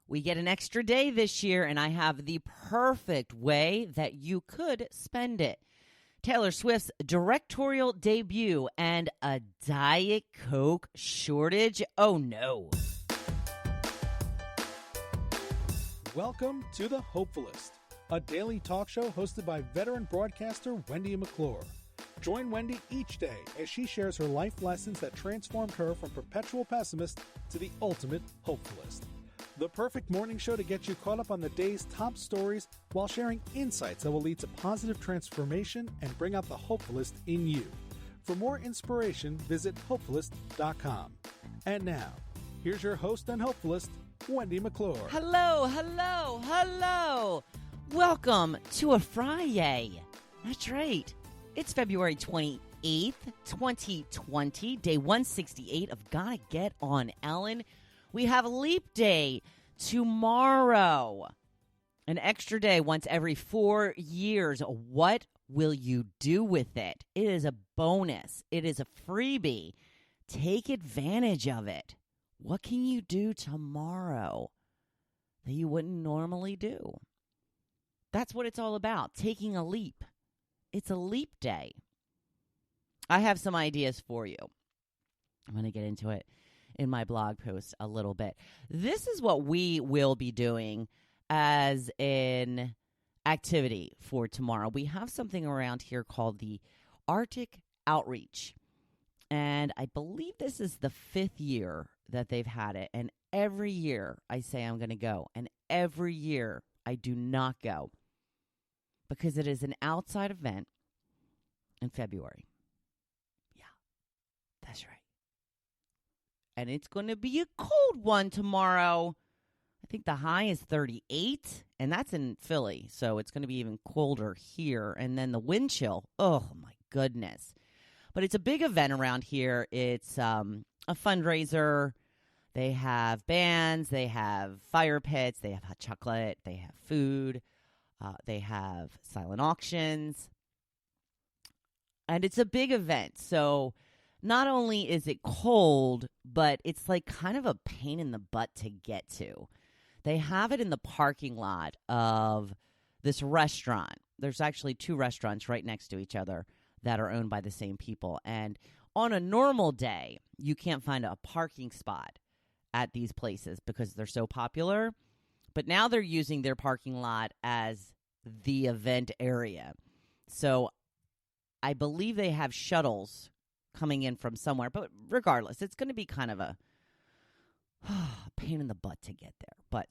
We get an extra day this year, and I have the perfect way that you could spend it. Taylor Swift's directorial debut and a Diet Coke shortage. Oh, no. Welcome to the Hopefulist, a daily talk show hosted by veteran broadcaster Wendy McClure. Join Wendy each day as she shares her life lessons that transformed her from perpetual pessimist to the ultimate hopefulist. The perfect morning show to get you caught up on the day's top stories while sharing insights that will lead to positive transformation and bring out the hopefulist in you. For more inspiration, visit Hopefulist.com. And now, here's your host and hopefulist, Wendy McClure. Hello, hello, hello. Welcome to a Friday. That's right. It's February 28th, 2020, day 168 of Gotta Get On Ellen. We have Leap Day tomorrow. An extra day once every 4 years. What will you do with it? It is a bonus. It is a freebie. Take advantage of it. What can you do tomorrow that you wouldn't normally do? That's what it's all about, taking a leap. It's a leap day. I have some ideas for you. I'm going to get into it in my blog post a little bit. This is what we will be doing as an activity for tomorrow. We have something around here called the Arctic Outreach. And I believe this is the 5th year that they've had it. And every year I say I'm going to go. And every year I do not go. Because it is an outside event in February. Yeah, that's right. And it's going to be a cold one tomorrow. I think the high is 38, and that's in Philly. So it's going to be even colder here. And then the wind chill, oh my goodness. But it's a big event around here. It's a fundraiser. They have bands. They have fire pits. They have hot chocolate. They have food. They have silent auctions. And it's a big event. So not only is it cold, but it's like kind of a pain in the butt to get to. They have it in the parking lot of this restaurant. There's actually 2 restaurants right next to each other that are owned by the same people. And on a normal day, you can't find a parking spot at these places because they're so popular. But now they're using their parking lot as the event area. So I believe they have shuttles coming in from somewhere. But regardless, it's going to be kind of a pain in the butt to get there. But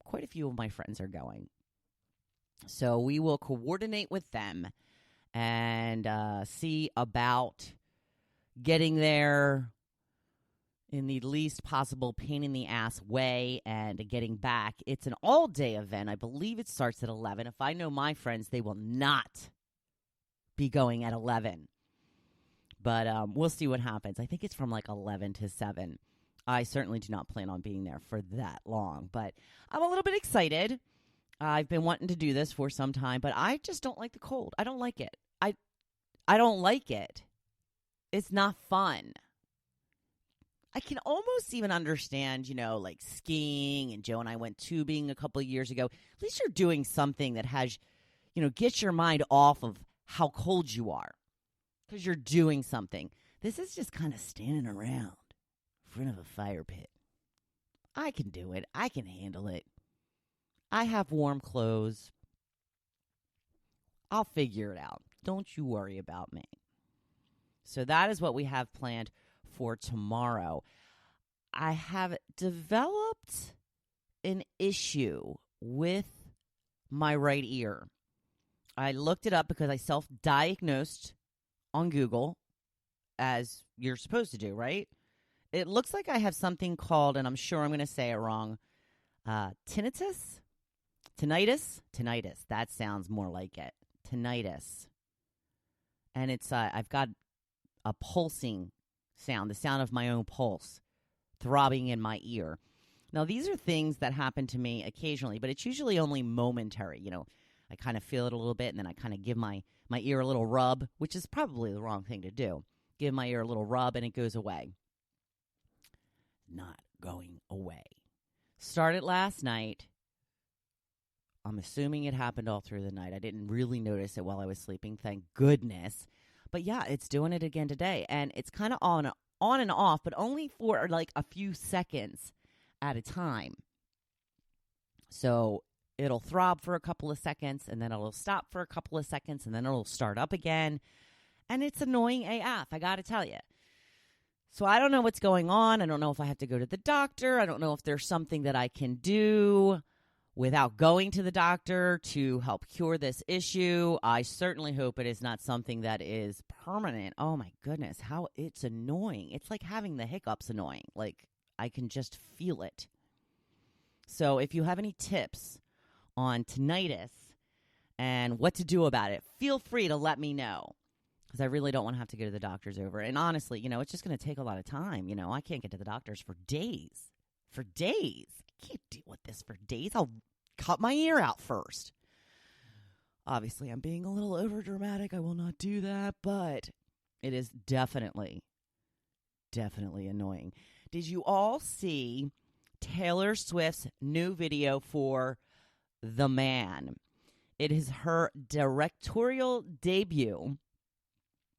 quite a few of my friends are going. So we will coordinate with them and see about getting there in the least possible pain in the ass way and getting back. It's an all-day event. I believe it starts at 11. If I know my friends, they will not be going at 11. But we'll see what happens. I think it's from like 11 to 7. I certainly do not plan on being there for that long. But I'm a little bit excited. I've been wanting to do this for some time, but I just don't like the cold. I don't like it. I don't like it. It's not fun. I can almost even understand, like skiing, and Joe and I went tubing a couple of years ago. At least you're doing something that has, gets your mind off of how cold you are because you're doing something. This is just kind of standing around in front of a fire pit. I can do it. I can handle it. I have warm clothes. I'll figure it out. Don't you worry about me. So that is what we have planned for tomorrow. I have developed an issue with my right ear. I looked it up because I self-diagnosed on Google, as you're supposed to do, right? It looks like I have something called, and I'm sure I'm going to say it wrong, tinnitus? Tinnitus. That sounds more like it. Tinnitus. And it's I've got a pulsing sound, the sound of my own pulse throbbing in my ear. Now, these are things that happen to me occasionally, but it's usually only momentary. I kind of feel it a little bit, and then I kind of give my ear a little rub, which is probably the wrong thing to do. Give my ear a little rub, and it goes away. Not going away. Started last night. I'm assuming it happened all through the night. I didn't really notice it while I was sleeping, thank goodness. But yeah, it's doing it again today. And it's kind of on and off, but only for like a few seconds at a time. So it'll throb for a couple of seconds, and then it'll stop for a couple of seconds, and then it'll start up again. And it's annoying AF, I got to tell you. So I don't know what's going on. I don't know if I have to go to the doctor. I don't know if there's something that I can do without going to the doctor to help cure this issue. I certainly hope it is not something that is permanent. Oh my goodness, how it's annoying. It's like having the hiccups annoying. Like I can just feel it. So if you have any tips on tinnitus and what to do about it, feel free to let me know. Because I really don't want to have to go to the doctors over. And honestly, it's just going to take a lot of time. I can't get to the doctors for days. For days. I can't deal with this for days. I'll cut my ear out first. Obviously, I'm being a little overdramatic. I will not do that. But it is definitely annoying. Did you all see Taylor Swift's new video for The Man? It is her directorial debut.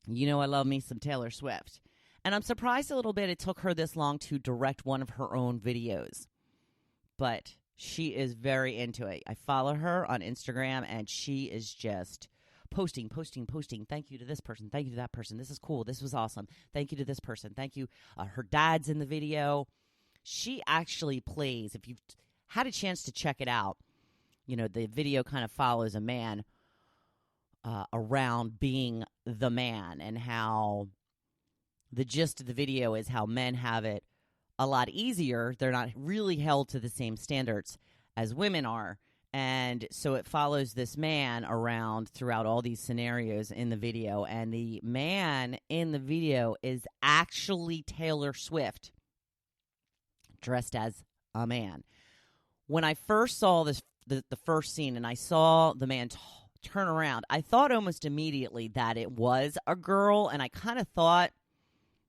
I love me some Taylor Swift. And I'm surprised a little bit it took her this long to direct one of her own videos. But she is very into it. I follow her on Instagram, and she is just posting. Thank you to this person. Thank you to that person. This is cool. This was awesome. Thank you to this person. Thank you. Her dad's in the video. She actually plays. If you've had a chance to check it out, the video kind of follows a man around being the man, and how the gist of the video is how men have it a lot easier. They're not really held to the same standards as women are. And so it follows this man around throughout all these scenarios in the video. And the man in the video is actually Taylor Swift dressed as a man. When I first saw this, the first scene, and I saw the man turn around, I thought almost immediately that it was a girl, and I kind of thought,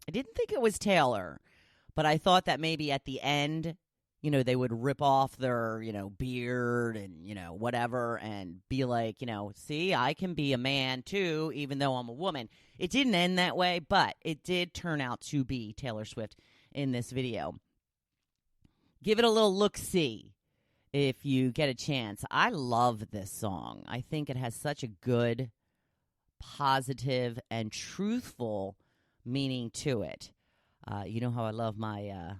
I didn't think it was Taylor, but I thought that maybe at the end, they would rip off their, beard and, whatever, and be like, see, I can be a man too, even though I'm a woman. It didn't end that way, but it did turn out to be Taylor Swift in this video. Give it a little look-see if you get a chance. I love this song. I think it has such a good, positive, and truthful meaning to it. You know how I love my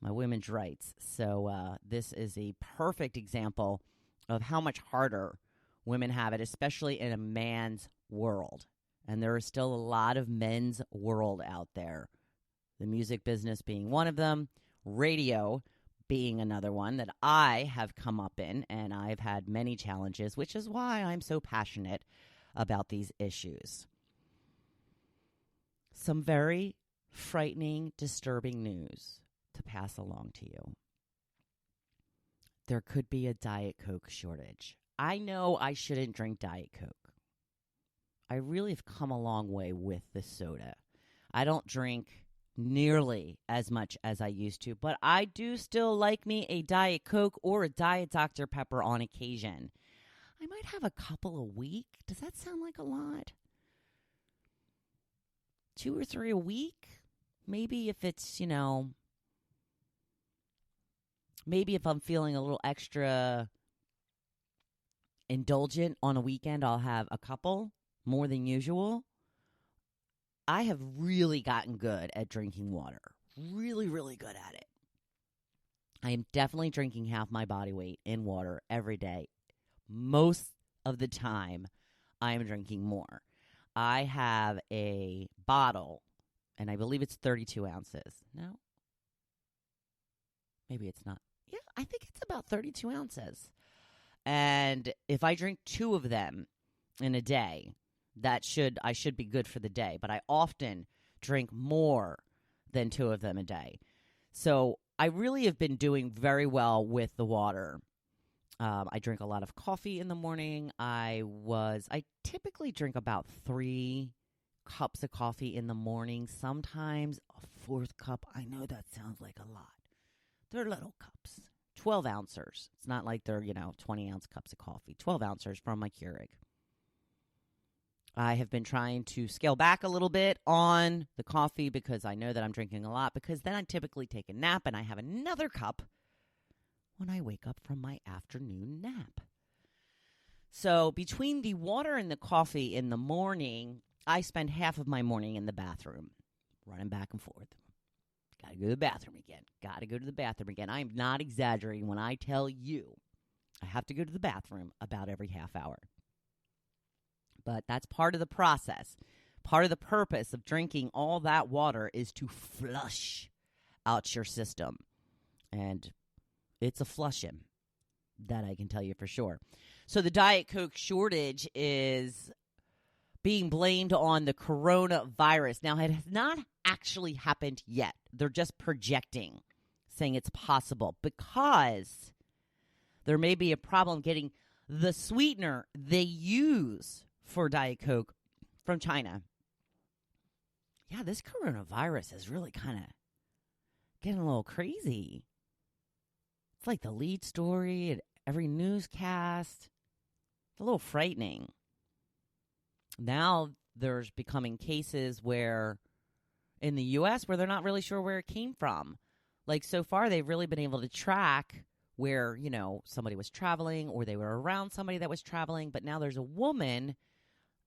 women's rights. So this is a perfect example of how much harder women have it, especially in a man's world. And there is still a lot of men's world out there. The music business being one of them, radio being another one that I have come up in, and I've had many challenges, which is why I'm so passionate about these issues. Some very frightening, disturbing news to pass along to you. There could be a Diet Coke shortage. I know I shouldn't drink Diet Coke. I really have come a long way with the soda. I don't drink nearly as much as I used to, but I do still like me a Diet Coke or a Diet Dr. Pepper on occasion. I might have a couple a week. Does that sound like a lot? 2 or 3 a week? Maybe if it's, maybe if I'm feeling a little extra indulgent on a weekend, I'll have a couple more than usual. I have really gotten good at drinking water. Really, really good at it. I am definitely drinking half my body weight in water every day. Most of the time, I am drinking more. I have a bottle, and I believe it's 32 ounces. No? Maybe it's not. Yeah, I think it's about 32 ounces. And if I drink 2 of them in a day, I should be good for the day. But I often drink more than 2 of them a day. So I really have been doing very well with the water. I drink a lot of coffee in the morning. I typically drink about 3 cups of coffee in the morning, sometimes a 4th cup. I know that sounds like a lot. They're little cups, 12 ounces. It's not like they're, 20-ounce cups of coffee. 12 ounces from my Keurig. I have been trying to scale back a little bit on the coffee because I know that I'm drinking a lot, because then I typically take a nap and I have another cup when I wake up from my afternoon nap. So between the water and the coffee in the morning, I spend half of my morning in the bathroom, running back and forth. Got to go to the bathroom again. I am not exaggerating when I tell you I have to go to the bathroom about every half hour. But that's part of the process. Part of the purpose of drinking all that water is to flush out your system. And it's a flushing. That I can tell you for sure. So the Diet Coke shortage is being blamed on the coronavirus. Now, it has not actually happened yet. They're just projecting, saying it's possible because there may be a problem getting the sweetener they use for Diet Coke from China. Yeah, this coronavirus is really kind of getting a little crazy. It's like the lead story at every newscast. It's a little frightening. Now there's becoming cases where in the U.S. where they're not really sure where it came from. Like so far, they've really been able to track where, somebody was traveling or they were around somebody that was traveling. But now there's a woman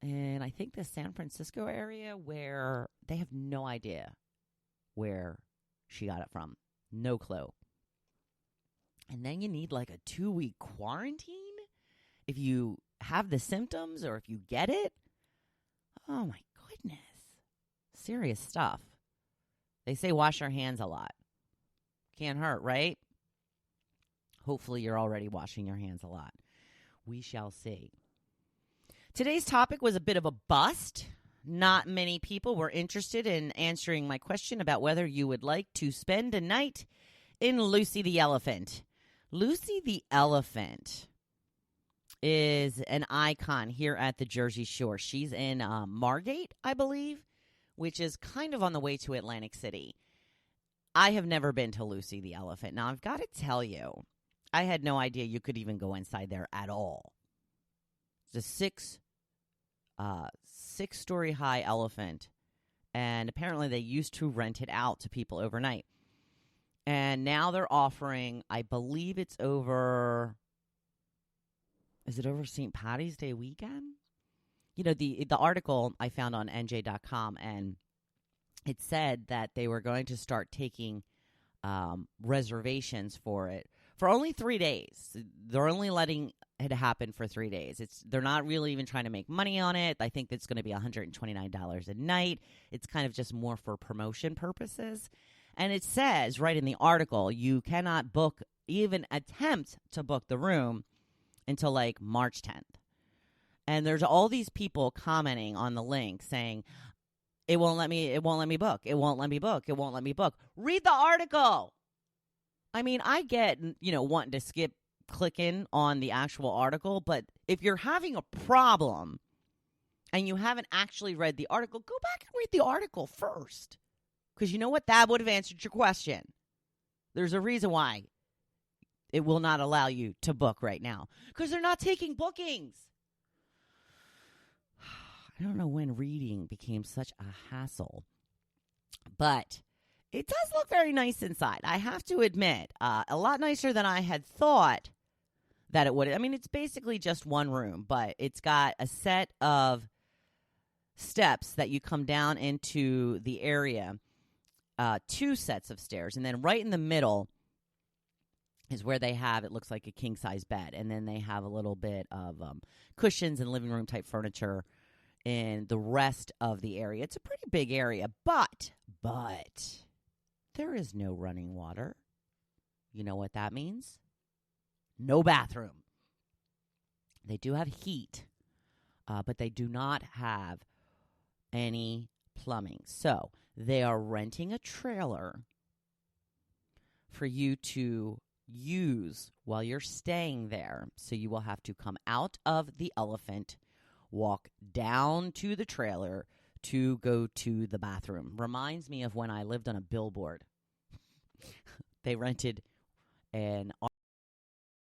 in, I think, the San Francisco area where they have no idea where she got it from. No clue. And then you need like a 2-week quarantine if you have the symptoms or if you get it. Oh, my goodness. Serious stuff. They say wash your hands a lot. Can't hurt, right? Hopefully you're already washing your hands a lot. We shall see. Today's topic was a bit of a bust. Not many people were interested in answering my question about whether you would like to spend a night in Lucy the Elephant. Lucy the Elephant is an icon here at the Jersey Shore. She's in Margate, I believe, which is kind of on the way to Atlantic City. I have never been to Lucy the Elephant. Now, I've got to tell you, I had no idea you could even go inside there at all. It's a six-story high elephant, and apparently they used to rent it out to people overnight. And now they're offering, I believe it's over, is it over St. Patty's Day weekend? The article I found on NJ.com, and it said that they were going to start taking reservations for it for only 3 days. They're only letting it happen for 3 days. They're not really even trying to make money on it. I think it's going to be $129 a night. It's kind of just more for promotion purposes. And it says right in the article, you cannot even attempt to book the room until like March 10th. And there's all these people commenting on the link saying, it won't let me book. Read the article. I mean, I get, wanting to click in on the actual article, but if you're having a problem and you haven't actually read the article, go back and read the article first. Because you know what? That would have answered your question. There's a reason why it will not allow you to book right now. Because they're not taking bookings. I don't know when reading became such a hassle. But it does look very nice inside. I have to admit, a lot nicer than I had thought that it would. I mean, it's basically just one room, but it's got a set of steps that you come down into the area. 2 sets of stairs, and then right in the middle is where they have, it looks like a king-size bed, and then they have a little bit of cushions and living room type furniture in the rest of the area. It's a pretty big area, but there is no running water. You know what that means? No bathroom. They do have heat, but they do not have any plumbing. So they are renting a trailer for you to use while you're staying there. So you will have to come out of the Elephant, walk down to the trailer to go to the bathroom. Reminds me of when I lived on a billboard. They rented an